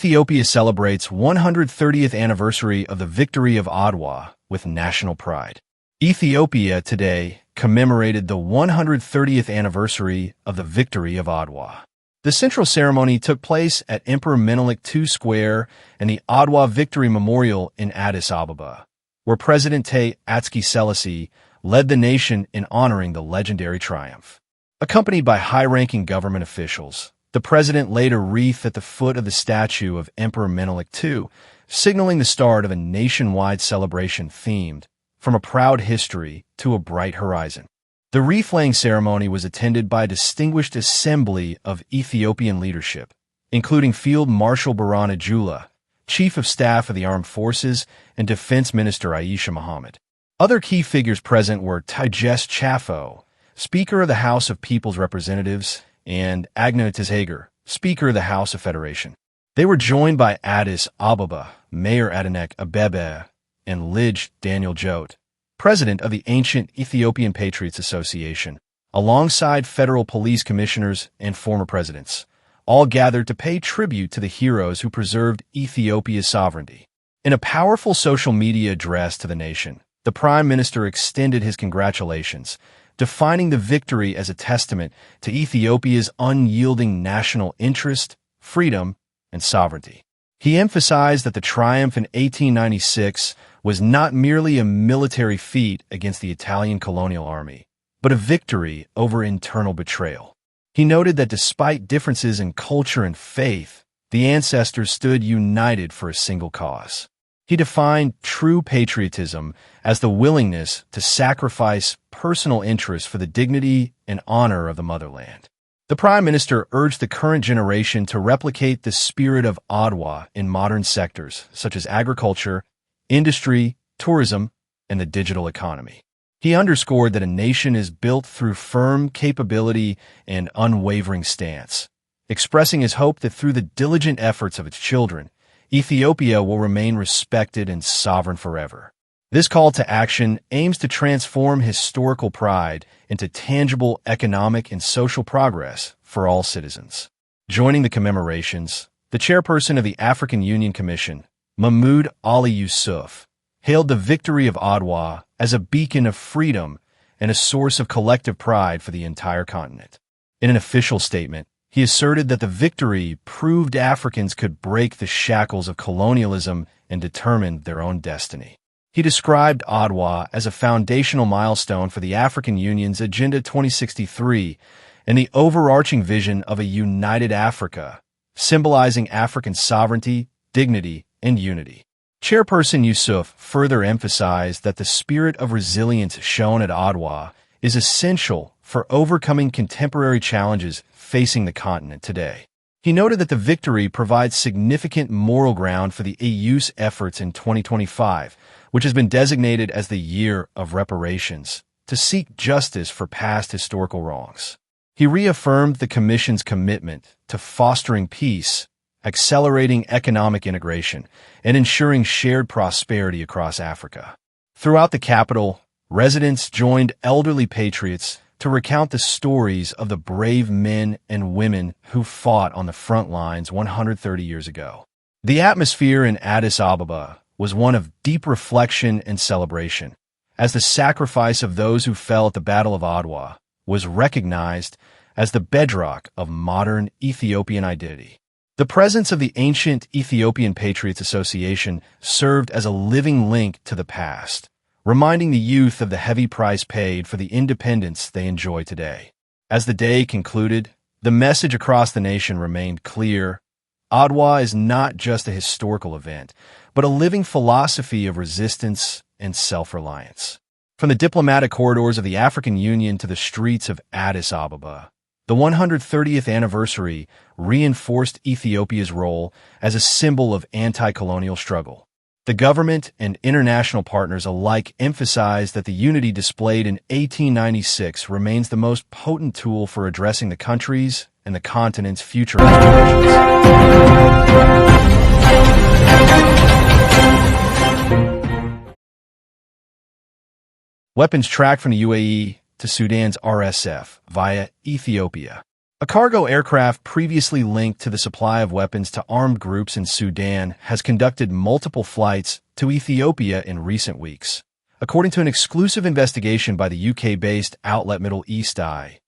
Ethiopia celebrates 130th anniversary of the victory of Adwa with national pride. Ethiopia today commemorated the 130th anniversary of the victory of Adwa. The central ceremony took place at Emperor Menelik II Square and the Adwa Victory Memorial in Addis Ababa, where President Haile Selassie led the nation in honoring the legendary triumph. Accompanied by high-ranking government officials, the president laid a wreath at the foot of the statue of Emperor Menelik II, signaling the start of a nationwide celebration themed from a proud history to a bright horizon. The wreath-laying ceremony was attended by a distinguished assembly of Ethiopian leadership, including Field Marshal Birhanu Jula, Chief of Staff of the Armed Forces, and Defense Minister Aisha Mohammed. Other key figures present were Tigest Chafo, Speaker of the House of People's Representatives, and Agna Tizhager, Speaker of the House of Federation. They were joined by Addis Ababa, Mayor Adanek Abebe, and Lij Daniel Jote, President of the Ancient Ethiopian Patriots Association, alongside federal police commissioners and former presidents, all gathered to pay tribute to the heroes who preserved Ethiopia's sovereignty. In a powerful social media address to the nation, the Prime Minister extended his congratulations, defining the victory as a testament to Ethiopia's unyielding national interest, freedom, and sovereignty. He emphasized that the triumph in 1896 was not merely a military feat against the Italian colonial army, but a victory over internal betrayal. He noted that despite differences in culture and faith, the ancestors stood united for a single cause. He defined true patriotism as the willingness to sacrifice personal interests for the dignity and honor of the motherland. The Prime Minister urged the current generation to replicate the spirit of Adwa in modern sectors such as agriculture, industry, tourism, and the digital economy. He underscored that a nation is built through firm capability and unwavering stance, expressing his hope that through the diligent efforts of its children, Ethiopia will remain respected and sovereign forever. This call to action aims to transform historical pride into tangible economic and social progress for all citizens. Joining the commemorations, the chairperson of the African Union Commission, Mahmoud Ali Yusuf, hailed the victory of Adwa as a beacon of freedom and a source of collective pride for the entire continent. In an official statement, he asserted that the victory proved Africans could break the shackles of colonialism and determine their own destiny. He described Adwa as a foundational milestone for the African Union's Agenda 2063 and the overarching vision of a united Africa, symbolizing African sovereignty, dignity, and unity. Chairperson Yusuf further emphasized that the spirit of resilience shown at Adwa is essential for overcoming contemporary challenges facing the continent today. He noted that the victory provides significant moral ground for the EU's efforts in 2025, which has been designated as the Year of Reparations, to seek justice for past historical wrongs. He reaffirmed the Commission's commitment to fostering peace, accelerating economic integration, and ensuring shared prosperity across Africa. Throughout the capital, residents joined elderly patriots to recount the stories of the brave men and women who fought on the front lines 130 years ago. The atmosphere in Addis Ababa was one of deep reflection and celebration, as the sacrifice of those who fell at the Battle of Adwa was recognized as the bedrock of modern Ethiopian identity. The presence of the Ancient Ethiopian Patriots Association served as a living link to the past, reminding the youth of the heavy price paid for the independence they enjoy today. As the day concluded, the message across the nation remained clear. Adwa is not just a historical event, but a living philosophy of resistance and self-reliance. From the diplomatic corridors of the African Union to the streets of Addis Ababa, the 130th anniversary reinforced Ethiopia's role as a symbol of anti-colonial struggle. The government and international partners alike emphasized that the unity displayed in 1896 remains the most potent tool for addressing the country's and the continent's future aspirations. Weapons tracked from the UAE to Sudan's RSF via Ethiopia. A cargo aircraft previously linked to the supply of weapons to armed groups in Sudan has conducted multiple flights to Ethiopia in recent weeks, according to an exclusive investigation by the UK-based outlet Middle East Eye,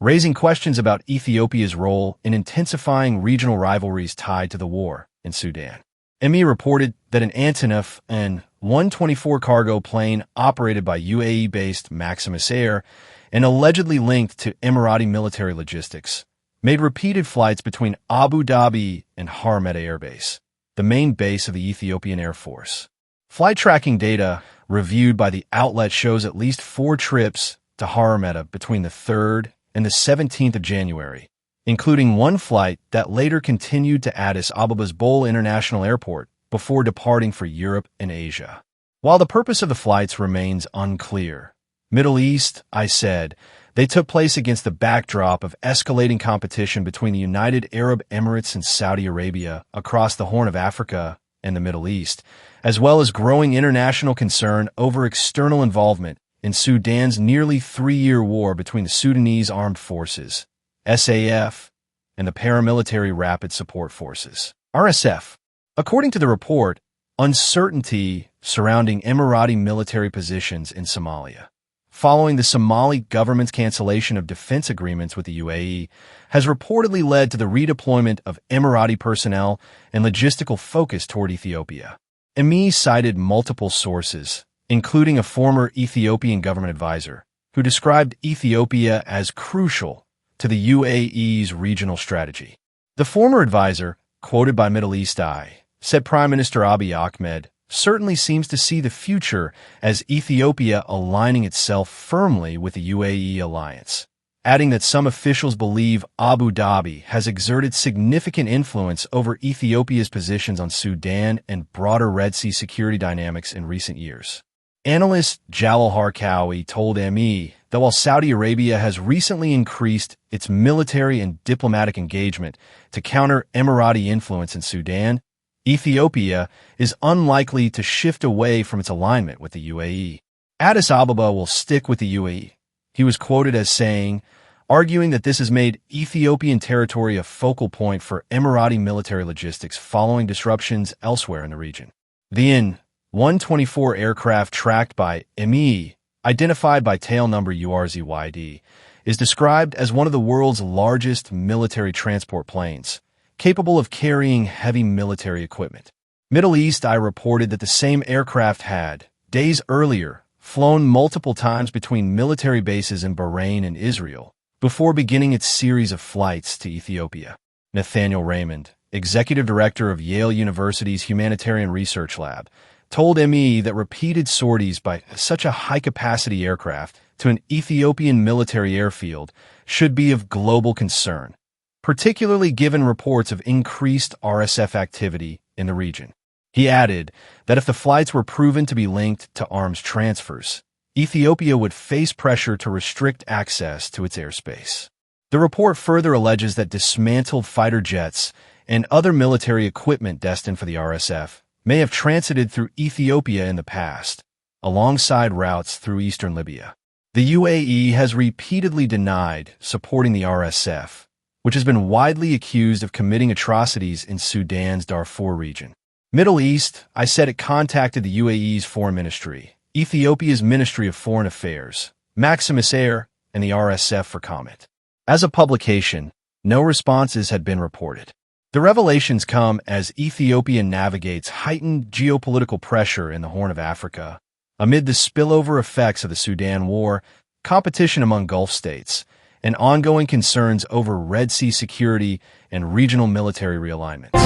raising questions about Ethiopia's role in intensifying regional rivalries tied to the war in Sudan. ME reported that an Antonov, an 124 cargo plane operated by UAE-based Maximus Air and allegedly linked to Emirati military logistics, made repeated flights between Abu Dhabi and Harameta Air Base, the main base of the Ethiopian Air Force. Flight tracking data reviewed by the outlet shows at least 4 trips to Harameta between the 3rd and the 17th of January, including one flight that later continued to Addis Abeba's Bole International Airport before departing for Europe and Asia. While the purpose of the flights remains unclear, Middle East, I said, they took place against the backdrop of escalating competition between the United Arab Emirates and Saudi Arabia across the Horn of Africa and the Middle East, as well as growing international concern over external involvement in Sudan's nearly 3-year war between the Sudanese Armed Forces, SAF, and the Paramilitary Rapid Support Forces, RSF. According to the report, uncertainty surrounding Emirati military positions in Somalia, following the Somali government's cancellation of defense agreements with the UAE, has reportedly led to the redeployment of Emirati personnel and logistical focus toward Ethiopia. ME cited multiple sources, including a former Ethiopian government advisor, who described Ethiopia as crucial to the UAE's regional strategy. The former advisor, quoted by Middle East Eye, said Prime Minister Abiy Ahmed certainly seems to see the future as Ethiopia aligning itself firmly with the UAE alliance, adding that some officials believe Abu Dhabi has exerted significant influence over Ethiopia's positions on Sudan and broader Red Sea security dynamics in recent years. Analyst Jalal Harkawi told ME that while Saudi Arabia has recently increased its military and diplomatic engagement to counter Emirati influence in Sudan, Ethiopia is unlikely to shift away from its alignment with the UAE. Addis Ababa will stick with the UAE, he was quoted as saying, arguing that this has made Ethiopian territory a focal point for Emirati military logistics following disruptions elsewhere in the region. The In-124 aircraft tracked by ME, identified by tail number URZYD, is described as one of the world's largest military transport planes, capable of carrying heavy military equipment. Middle East Eye reported that the same aircraft had, days earlier, flown multiple times between military bases in Bahrain and Israel before beginning its series of flights to Ethiopia. Nathaniel Raymond, executive director of Yale University's Humanitarian Research Lab, told ME that repeated sorties by such a high-capacity aircraft to an Ethiopian military airfield should be of global concern, particularly given reports of increased RSF activity in the region. He added that if the flights were proven to be linked to arms transfers, Ethiopia would face pressure to restrict access to its airspace. The report further alleges that dismantled fighter jets and other military equipment destined for the RSF may have transited through Ethiopia in the past, alongside routes through eastern Libya. The UAE has repeatedly denied supporting the RSF, which has been widely accused of committing atrocities in Sudan's Darfur region. Middle East, I said it contacted the UAE's foreign ministry, Ethiopia's Ministry of Foreign Affairs, Maximus Air, and the RSF for comment. As a publication, no responses had been reported. The revelations come as Ethiopia navigates heightened geopolitical pressure in the Horn of Africa, amid the spillover effects of the Sudan War, competition among Gulf states, and ongoing concerns over Red Sea security and regional military realignments.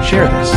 Share this.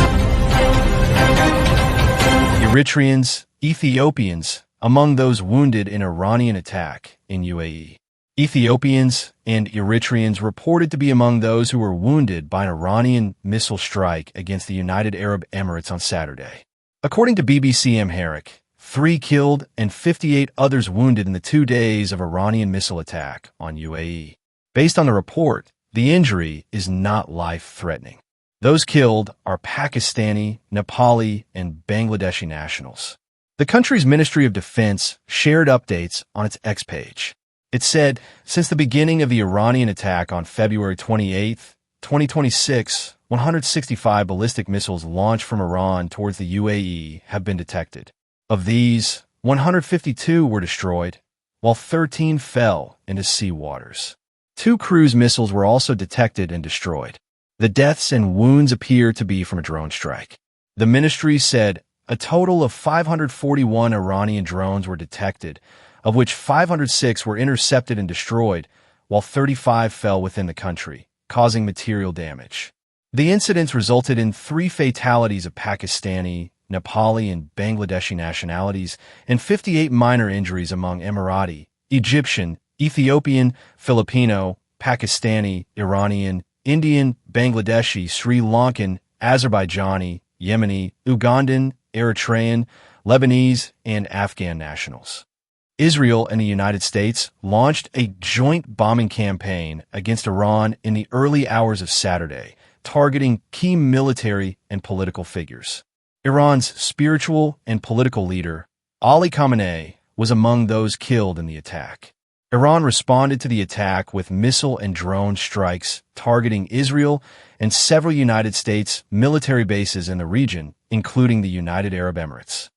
Eritreans, Ethiopians, among those wounded in Iranian attack in UAE. Ethiopians and Eritreans reported to be among those who were wounded by an Iranian missile strike against the United Arab Emirates on Saturday. According to BBC Amharic, 3 killed and 58 others wounded in the 2 days of Iranian missile attack on UAE. Based on the report, the injury is not life-threatening. Those killed are Pakistani, Nepali, and Bangladeshi nationals. The country's Ministry of Defense shared updates on its X page. It said, since the beginning of the Iranian attack on February 28, 2026, 165 ballistic missiles launched from Iran towards the UAE have been detected. Of these, 152 were destroyed, while 13 fell into sea waters. 2 cruise missiles were also detected and destroyed. The deaths and wounds appear to be from a drone strike. The ministry said a total of 541 Iranian drones were detected, of which 506 were intercepted and destroyed, while 35 fell within the country, causing material damage. The incidents resulted in 3 fatalities of Pakistani, Nepali, and Bangladeshi nationalities, and 58 minor injuries among Emirati, Egyptian, Ethiopian, Filipino, Pakistani, Iranian, Indian, Bangladeshi, Sri Lankan, Azerbaijani, Yemeni, Ugandan, Eritrean, Lebanese, and Afghan nationals. Israel and the United States launched a joint bombing campaign against Iran in the early hours of Saturday, targeting key military and political figures. Iran's spiritual and political leader, Ali Khamenei, was among those killed in the attack. Iran responded to the attack with missile and drone strikes targeting Israel and several United States military bases in the region, including the United Arab Emirates.